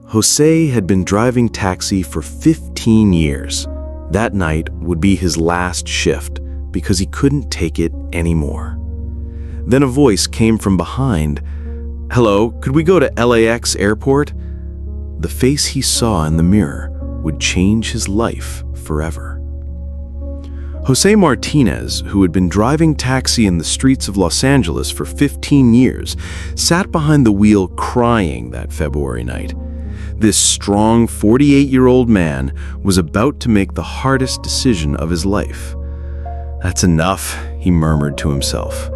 Jose had been driving taxi for 15 years. That night would be his last shift because he couldn't take it anymore. Then a voice came from behind. "Hello, could we go to LAX airport?" The face he saw in the mirror would change his life forever. Jose Martinez, who had been driving taxi in the streets of Los Angeles for 15 years, sat behind the wheel crying that February night. This strong 48-year-old man was about to make the hardest decision of his life. "That's enough," he murmured to himself.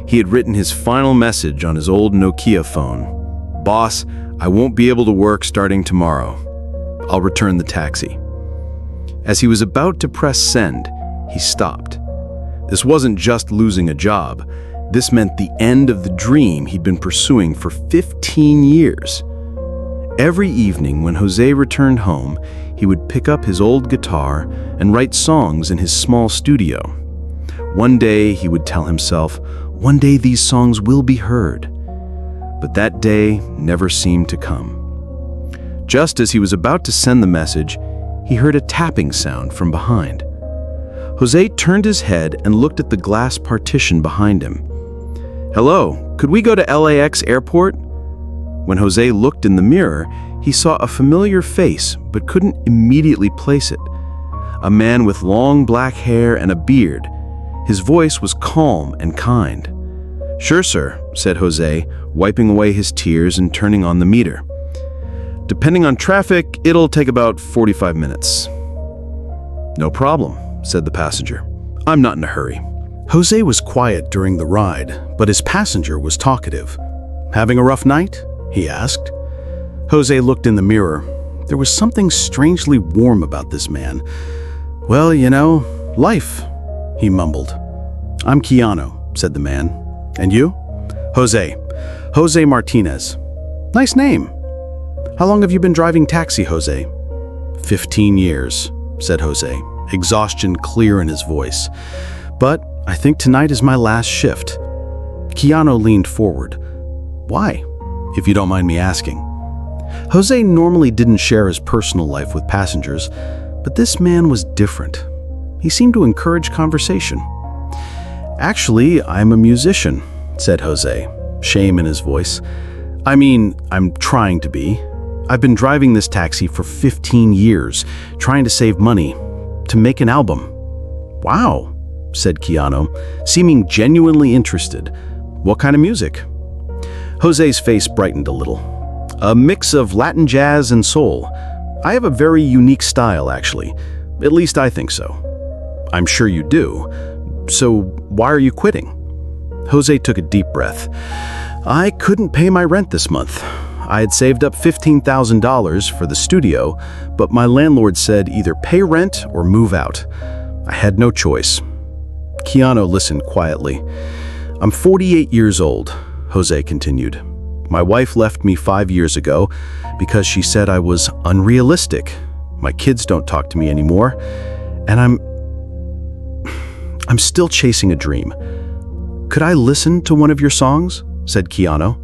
He had written his final message on his old Nokia phone. "Boss, I won't be able to work starting tomorrow. I'll return the taxi." As he was about to press send, he stopped. This wasn't just losing a job. This meant the end of the dream he'd been pursuing for 15 years. Every evening when Jose returned home, he would pick up his old guitar and write songs in his small studio. One day, he would tell himself, one day these songs will be heard. But that day never seemed to come. Just as he was about to send the message, he heard a tapping sound from behind. Jose turned his head and looked at the glass partition behind him. "Hello, could we go to LAX airport?" When Jose looked in the mirror, he saw a familiar face but couldn't immediately place it. A man with long black hair and a beard. His voice was calm and kind. "Sure, sir," said Jose, wiping away his tears and turning on the meter. "Depending on traffic, it'll take about 45 minutes. "No problem," said the passenger. "I'm not in a hurry." Jose was quiet during the ride, but his passenger was talkative. "Having a rough night?" he asked. Jose looked in the mirror. There was something strangely warm about this man. "Well, you know, life," he mumbled. "I'm Keanu," said the man. "And you?" "Jose. Jose Martinez." "Nice name. How long have you been driving taxi, Jose?" 15 years, said Jose, exhaustion clear in his voice. "But I think tonight is my last shift." Keanu leaned forward. "Why, if you don't mind me asking?" Jose normally didn't share his personal life with passengers, but this man was different. He seemed to encourage conversation. "Actually, I'm a musician," said Jose, shame in his voice. "I mean, I'm trying to be. I've been driving this taxi for 15 years, trying to save money, to make an album." "Wow," said Keanu, seeming genuinely interested. "What kind of music?" Jose's face brightened a little. "A mix of Latin jazz and soul. I have a very unique style, actually. At least I think so." "I'm sure you do. So why are you quitting?" Jose took a deep breath. "I couldn't pay my rent this month. I had saved up $15,000 for the studio, but my landlord said either pay rent or move out. I had no choice." Keanu listened quietly. "I'm 48 years old," Jose continued. "My wife left me 5 years ago because she said I was unrealistic. My kids don't talk to me anymore, and I'm still chasing a dream. Could I listen to one of your songs?" said Keanu.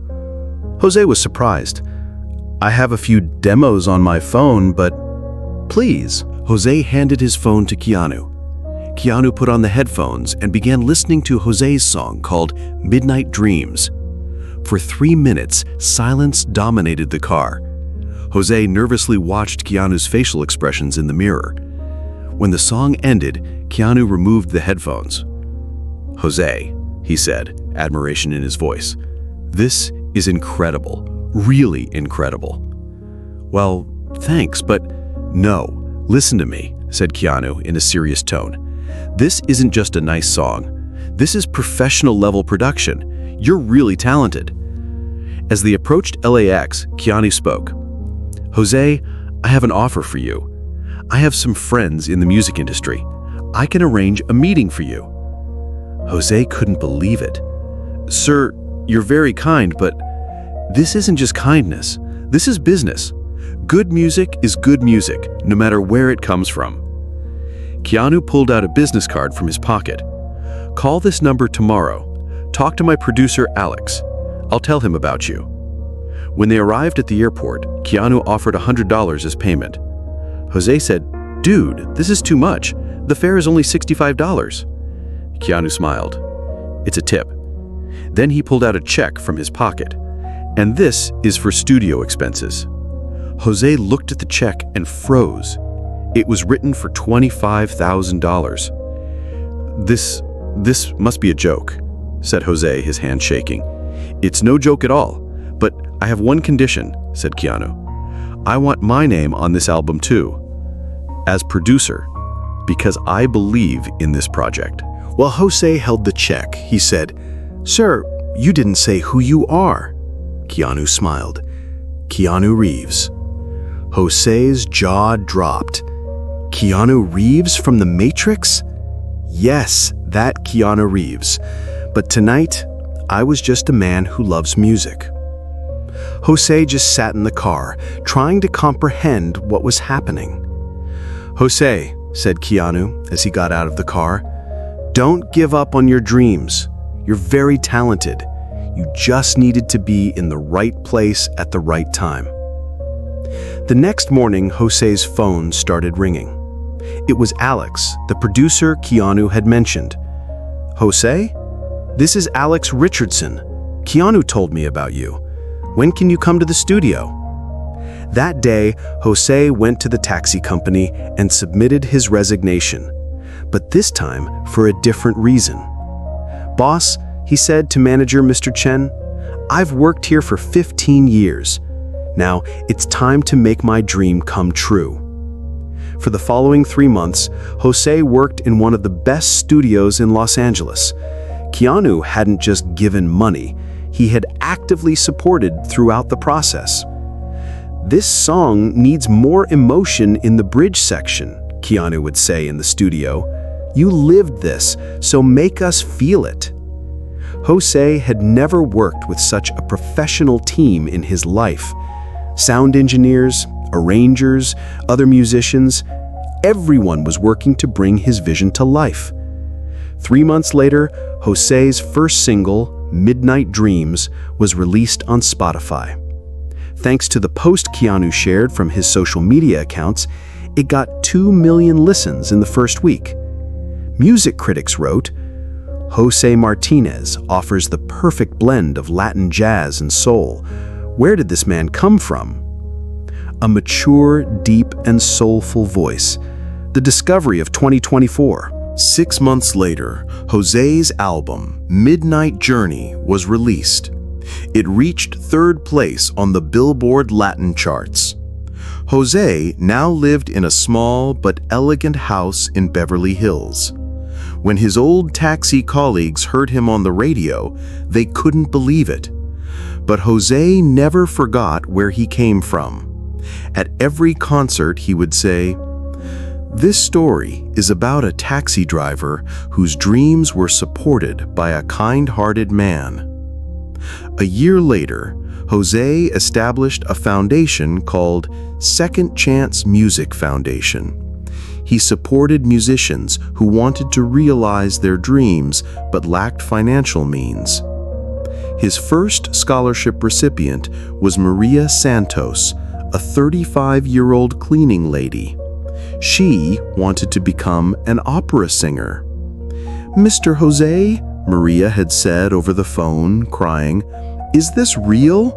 Jose was surprised. "I have a few demos on my phone, but..." "Please." Jose handed his phone to Keanu. Keanu put on the headphones and began listening to Jose's song called Midnight Dreams. For 3 minutes, silence dominated the car. Jose nervously watched Keanu's facial expressions in the mirror. When the song ended, Keanu removed the headphones. "Jose," he said, admiration in his voice, "this is incredible, really incredible." "Well, thanks, but..." "No, listen to me," said Keanu in a serious tone. "This isn't just a nice song. This is professional-level production. You're really talented." As they approached LAX, Keanu spoke. "Jose, I have an offer for you. I have some friends in the music industry. I can arrange a meeting for you." Jose couldn't believe it. "Sir, you're very kind, but this isn't just kindness. This is business. Good music is good music, no matter where it comes from." Keanu pulled out a business card from his pocket. "Call this number tomorrow. Talk to my producer, Alex. I'll tell him about you." When they arrived at the airport, Keanu offered $100 as payment. Jose said, "Dude, this is too much. The fare is only $65. Keanu smiled. "It's a tip." Then he pulled out a check from his pocket. "And this is for studio expenses." Jose looked at the check and froze. It was written for $25,000. This must be a joke," said Jose, his hand shaking. "It's no joke at all, but I have one condition," said Keanu. "I want my name on this album too, as producer, because I believe in this project." While Jose held the check, he said, "Sir, you didn't say who you are." Keanu smiled. "Keanu Reeves." Jose's jaw dropped. Keanu Reeves from The Matrix? Yes, that Keanu Reeves. But tonight, I was just a man who loves music. Jose just sat in the car, trying to comprehend what was happening. "Jose," said Keanu as he got out of the car, "don't give up on your dreams. You're very talented. You just needed to be in the right place at the right time." The next morning, Jose's phone started ringing. It was Alex, the producer Keanu had mentioned. "Jose? This is Alex Richardson. Keanu told me about you. When can you come to the studio?" That day, Jose went to the taxi company and submitted his resignation, but this time for a different reason. "Boss," he said to manager Mr. Chen, "I've worked here for 15 years. Now it's time to make my dream come true." For the following 3 months, Jose worked in one of the best studios in Los Angeles. Keanu hadn't just given money, he had actively supported throughout the process. "This song needs more emotion in the bridge section," Keanu would say in the studio. "You lived this, so make us feel it." Jose had never worked with such a professional team in his life. Sound engineers, arrangers, other musicians, everyone was working to bring his vision to life. 3 months later, Jose's first single, Midnight Dreams, was released on Spotify. Thanks to the post Keanu shared from his social media accounts, it got 2 million listens in the first week. Music critics wrote, "Jose Martinez offers the perfect blend of Latin jazz and soul. Where did this man come from?" A mature, deep, and soulful voice. The discovery of 2024. 6 months later, Jose's album, Midnight Journey, was released. It reached 3rd place on the Billboard Latin charts. Jose now lived in a small but elegant house in Beverly Hills. When his old taxi colleagues heard him on the radio, they couldn't believe it. But Jose never forgot where he came from. At every concert, he would say, "This story is about a taxi driver whose dreams were supported by a kind-hearted man." A year later, Jose established a foundation called Second Chance Music Foundation. He supported musicians who wanted to realize their dreams but lacked financial means. His first scholarship recipient was Maria Santos, a 35-year-old cleaning lady. She wanted to become an opera singer. "Mr. Jose," Maria had said over the phone, crying, "is this real?"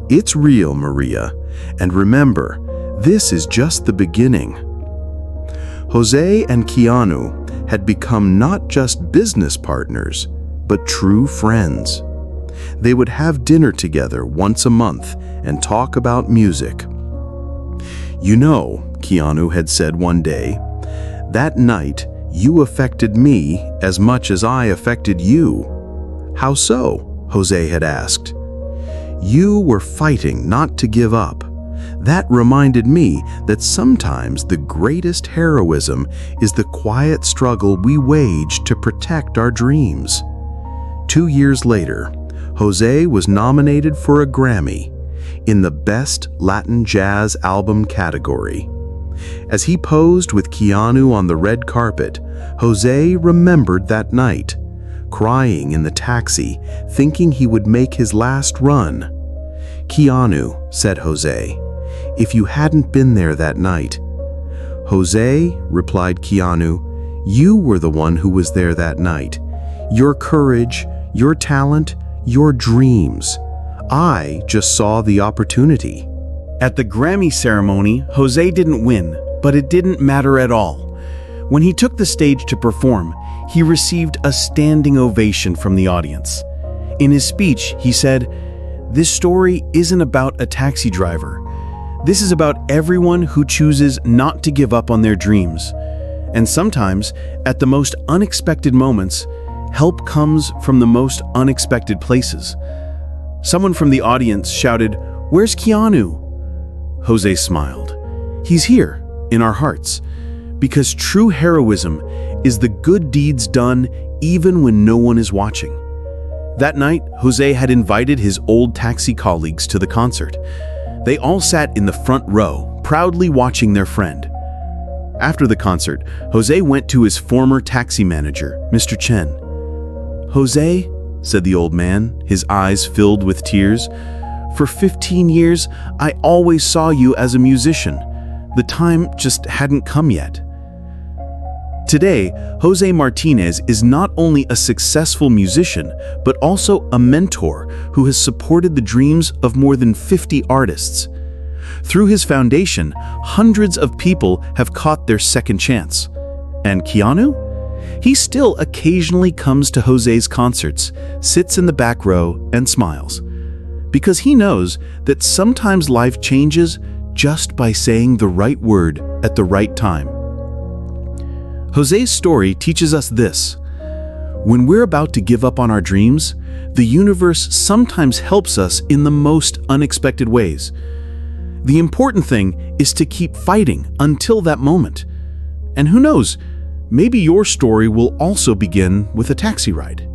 "It's real, Maria. And remember, this is just the beginning." Jose and Keanu had become not just business partners, but true friends. They would have dinner together once a month and talk about music. "You know," Keanu had said one day, "that night you affected me as much as I affected you." "How so?" Jose had asked. "You were fighting not to give up. That reminded me that sometimes the greatest heroism is the quiet struggle we wage to protect our dreams." 2 years later, Jose was nominated for a Grammy in the Best Latin Jazz Album category. As he posed with Keanu on the red carpet, Jose remembered that night, crying in the taxi, thinking he would make his last run. Keanu, said Jose, if you hadn't been there that night. Jose, replied Keanu, you were the one who was there that night. Your courage, your talent, your dreams. I just saw the opportunity. At the Grammy ceremony, Jose didn't win, but it didn't matter at all. When he took the stage to perform, he received a standing ovation from the audience. In his speech, he said, "This story isn't about a taxi driver. This is about everyone who chooses not to give up on their dreams. And sometimes, at the most unexpected moments, help comes from the most unexpected places." Someone from the audience shouted, "Where's Keanu?" Jose smiled. "He's here, in our hearts, because true heroism is the good deeds done even when no one is watching." That night, Jose had invited his old taxi colleagues to the concert. They all sat in the front row, proudly watching their friend. After the concert, Jose went to his former taxi manager, Mr. Chen. "Jose," said the old man, his eyes filled with tears, "for 15 years, I always saw you as a musician. The time just hadn't come yet." Today, Jose Martinez is not only a successful musician, but also a mentor who has supported the dreams of more than 50 artists. Through his foundation, hundreds of people have caught their second chance. And Keanu? He still occasionally comes to Jose's concerts, sits in the back row, and smiles. Because he knows that sometimes life changes just by saying the right word at the right time. Jose's story teaches us this: when we're about to give up on our dreams, the universe sometimes helps us in the most unexpected ways. The important thing is to keep fighting until that moment. And who knows, maybe your story will also begin with a taxi ride.